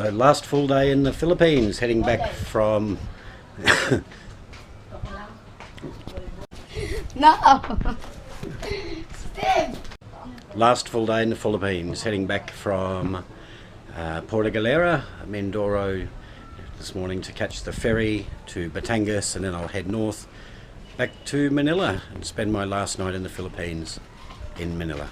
So last full day in the Philippines, heading back from No! Steve! last full day in the Philippines, heading back from Puerto Galera, Mindoro this morning to catch the ferry to Batangas, and then I'll head north back to Manila and spend my last night in the Philippines in Manila.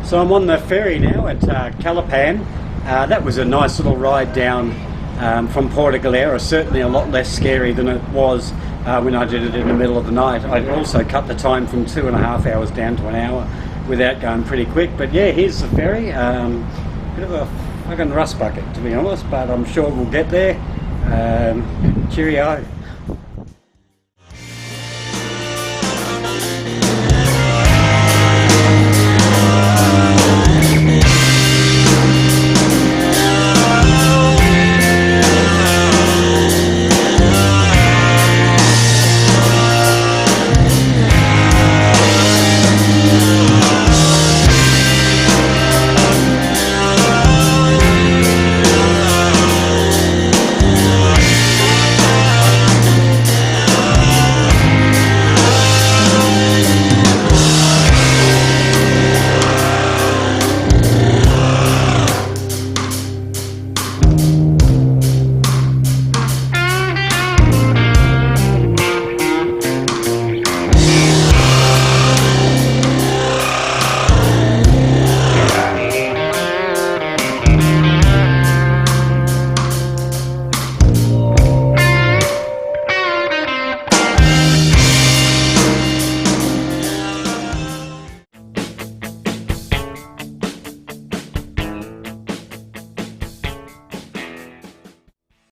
So I'm on the ferry now at Calapan. That was a nice little ride down from Puerto Galera, certainly a lot less scary than it was when I did it in the middle of the night. I also cut the time from 2.5 hours down to an hour without going pretty quick. But yeah, here's the ferry. Bit of a fucking rust bucket, to be honest, but I'm sure we'll get there. Cheerio.